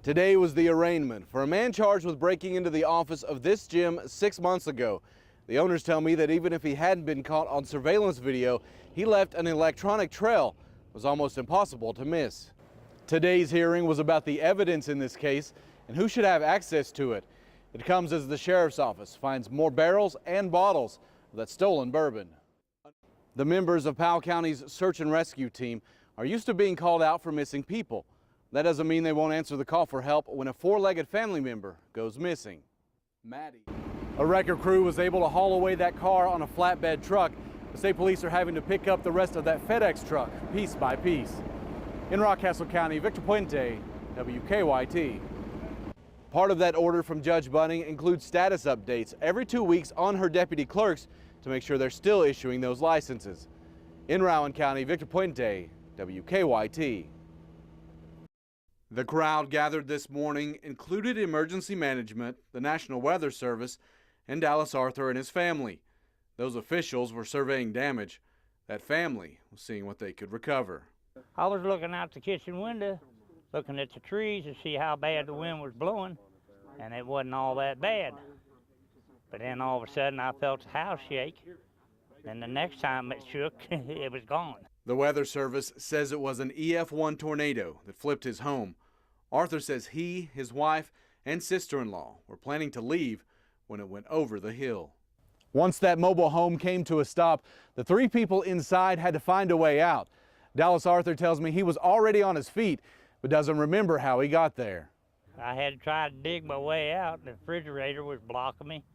Today was the arraignment for a man charged with breaking into the office of this gym 6 months ago. The owners tell me that even if he hadn't been caught on surveillance video, he left an electronic trail. It was almost impossible to miss. Today's hearing was about the evidence in this case and who should have access to it. It comes as the sheriff's office finds more barrels and bottles of that stolen bourbon. The members of Powell County's search and rescue team are used to being called out for missing people. That doesn't mean they won't answer the call for help when a four-legged family member goes missing. Maddie. A record crew was able to haul away that car on a flatbed truck. The state police are having to pick up the rest of that FedEx truck piece by piece. In Rockcastle County, Victor Puente, WKYT. Part of that order from Judge Bunning includes status updates every 2 weeks on her deputy clerks to make sure they're still issuing those licenses. In Rowan County, Victor Puente, WKYT. The crowd gathered this morning included emergency management, the National Weather Service, and Dallas Arthur and his family. Those officials were surveying damage. That family was seeing what they could recover. I was looking out the kitchen window, looking at the trees to see how bad the wind was blowing, and it wasn't all that bad. But then all of a sudden I felt the house shake, and the next time it shook, it was gone. The Weather Service says it was an EF1 tornado that flipped his home. Arthur says he, his wife, and sister-in-law were planning to leave when it went over the hill. Once that mobile home came to a stop, the three people inside had to find a way out. Dallas Arthur tells me he was already on his feet, but doesn't remember how he got there. I had to try to dig my way out. The refrigerator was blocking me,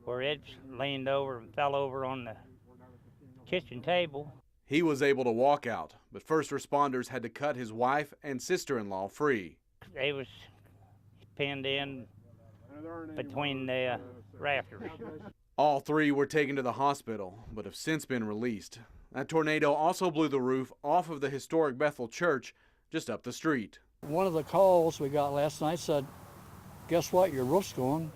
where it leaned over and fell over on the kitchen table. He was able to walk out, but first responders had to cut his wife and sister-in-law free. They was pinned in between the rafters. All three were taken to the hospital, but have since been released. That tornado also blew the roof off of the historic Bethel Church just up the street. One of the calls we got last night said, guess what, your roof's gone,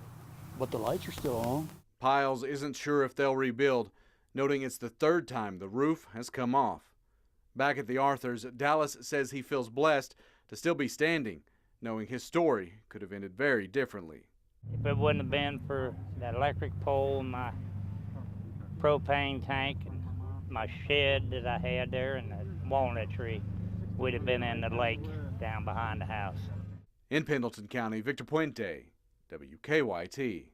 but the lights are still on. Piles isn't sure if they'll rebuild, noting it's the third time the roof has come off. Back at the Arthurs, Dallas says he feels blessed to still be standing, knowing his story could have ended very differently. If it wouldn't have been for that electric pole and my propane tank and my shed that I had there and the walnut tree, we'd have been in the lake down behind the house. In Pendleton County, Victor Puente, WKYT.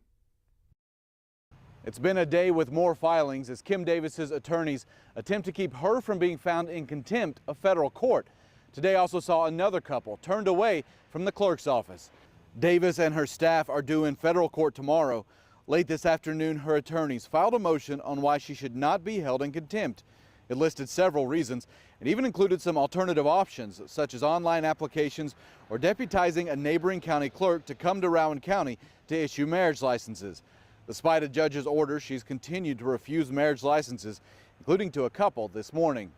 It's been a day with more filings as Kim Davis's attorneys attempt to keep her from being found in contempt of federal court. Today also saw another couple turned away from the clerk's office. Davis and her staff are due in federal court tomorrow. Late this afternoon, her attorneys filed a motion on why she should not be held in contempt. It listed several reasons and even included some alternative options, such as online applications or deputizing a neighboring county clerk to come to Rowan County to issue marriage licenses. Despite a judge's order, she's continued to refuse marriage licenses, including to a couple this morning.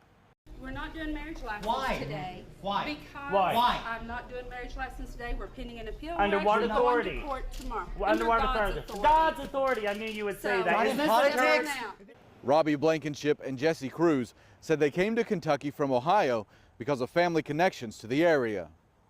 We're not doing marriage license today. Why? Because Why? I'm not doing marriage license today. We're pending an appeal. Under what We're actually authority? going to court tomorrow. Under what God's authority? God's authority. I knew you would say that. Isn't this politics? Robbie Blankenship and Jesse Cruz said they came to Kentucky from Ohio because of family connections to the area.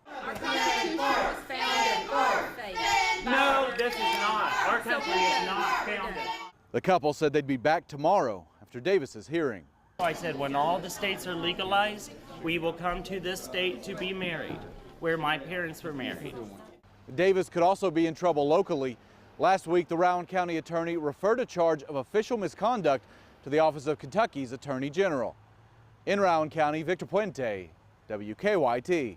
Our Constitution was founded in our faith. No, this is not. Our country is not founded. The couple said they'd be back tomorrow after Davis's hearing. I said, when all the states are legalized, we will come to this state to be married, where my parents were married. Davis could also be in trouble locally. Last week, the Rowan County attorney referred a charge of official misconduct to the Office of Kentucky's Attorney General. In Rowan County, Victor Puente, WKYT.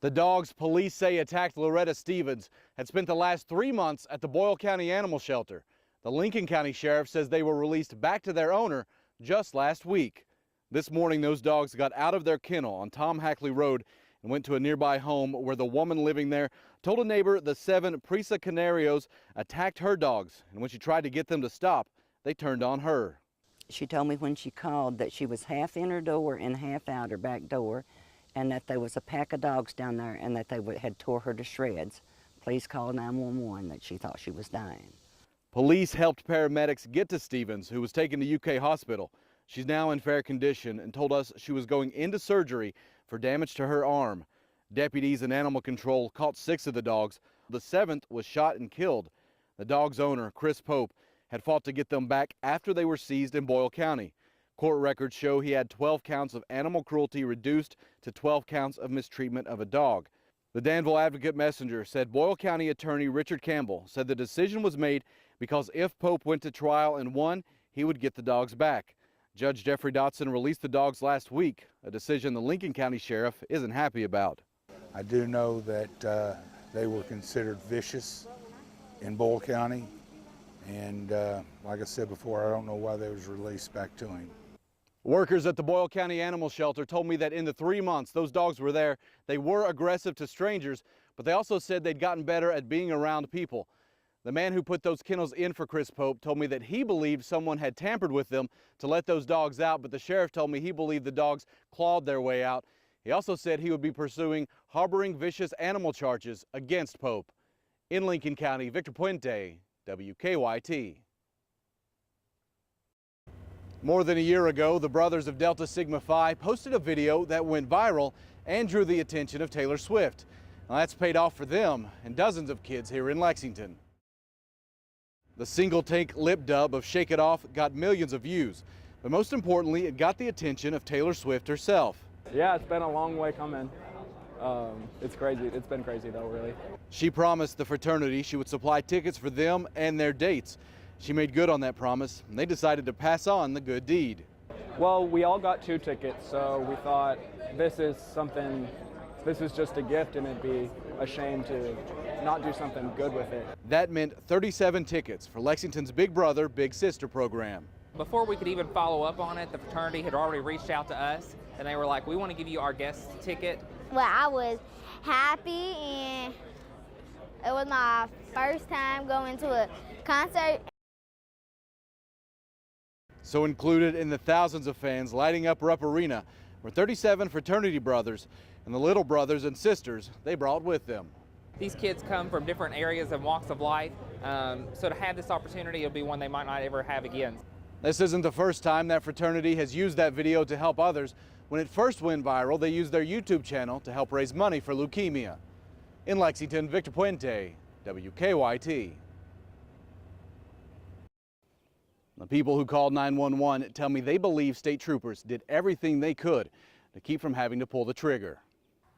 The dogs police say attacked Loretta Stevens had spent the last 3 months at the Boyle County Animal Shelter. The Lincoln County Sheriff says they were released back to their owner just last week. This morning, those dogs got out of their kennel on Tom Hackley Road and went to a nearby home where the woman living there told a neighbor the 7 Presa Canarios attacked her dogs, and when she tried to get them to stop, they turned on her. She told me when she called that she was half in her door and half out her back door, and that there was a pack of dogs down there and that they had tore her to shreds. Please call 911, that she thought she was dying. Police helped paramedics get to Stevens, who was taken to UK hospital. She's now in fair condition and told us she was going into surgery for damage to her arm. Deputies and animal control caught 6 of the dogs. The 7th was shot and killed. The dog's owner, Chris Pope, had fought to get them back after they were seized in Boyle County. Court records show he had 12 counts of animal cruelty reduced to 12 counts of mistreatment of a dog. The Danville Advocate-Messenger said Boyle County Attorney Richard Campbell said the decision was made because if Pope went to trial and won, he would get the dogs back. Judge Jeffrey Dotson released the dogs last week, a decision the Lincoln County Sheriff isn't happy about. I do know that they were considered vicious in Boyle County, and like I said before, I don't know why they was released back to him. Workers at the Boyle County Animal Shelter told me that in the 3 months those dogs were there, they were aggressive to strangers, but they also said they'd gotten better at being around people. The man who put those kennels in for Chris Pope told me that he believed someone had tampered with them to let those dogs out, but the sheriff told me he believed the dogs clawed their way out. He also said he would be pursuing harboring vicious animal charges against Pope. In Lincoln County, Victor Puente, WKYT. More than a year ago, the brothers of Delta Sigma Phi posted a video that went viral and drew the attention of Taylor Swift. Now that's paid off for them and dozens of kids here in Lexington. The single-take lip dub of Shake It Off got millions of views, but most importantly, it got the attention of Taylor Swift herself. Yeah, it's been a long way coming. It's crazy. It's been crazy though, really. She promised the fraternity she would supply tickets for them and their dates. She made good on that promise, and they decided to pass on the good deed. Well, we all got 2 tickets, so we thought this is just a gift, and it'd be a shame to not do something good with it. That meant 37 tickets for Lexington's Big Brother, Big Sister program. Before we could even follow up on it, the fraternity had already reached out to us, and they were like, we want to give you our guest ticket. Well, I was happy, and it was my first time going to a concert. So included in the thousands of fans lighting up Rupp Arena were 37 fraternity brothers and the little brothers and sisters they brought with them. These kids come from different areas and walks of life, so to have this opportunity, it'll be one they might not ever have again. This isn't the first time that fraternity has used that video to help others. When it first went viral, they used their YouTube channel to help raise money for leukemia. In Lexington, Victor Puente, WKYT. The people who called 911 tell me they believe state troopers did everything they could to keep from having to pull the trigger.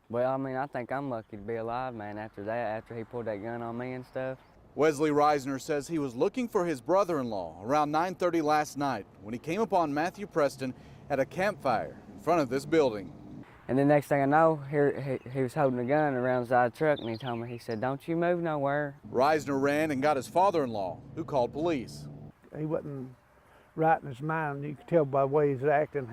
Well, I mean, I think I'm lucky to be alive, man, after that, after he pulled that gun on me and stuff. Wesley Reisner says he was looking for his brother-in-law around 9:30 last night when he came upon Matthew Preston at a campfire in front of this building. And the next thing I know, he was holding a gun around the side of the truck, and he told me, he said, "Don't you move nowhere." Reisner ran and got his father-in-law, who called police. He wasn't right in his mind. You could tell by the way he's acting.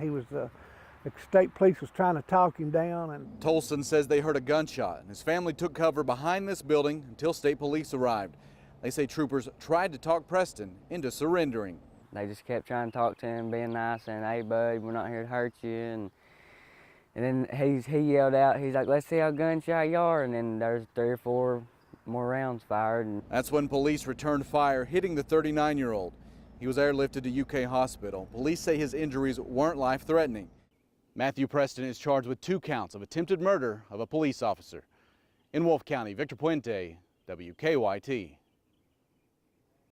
The state police was trying to talk him down. And Tolson says they heard a gunshot, and his family took cover behind this building until state police arrived. They say troopers tried to talk Preston into surrendering. They just kept trying to talk to him, being nice, saying, "Hey, bud, we're not here to hurt you." And then he yelled out, he's like, "Let's see how gunshot you are." And then there's 3 or 4 more rounds fired. And that's when police returned fire, hitting the 39-year-old. He was airlifted to UK hospital. Police say his injuries weren't life-threatening. Matthew Preston is charged with 2 counts of attempted murder of a police officer. In Wolfe County, Victor Puente, WKYT.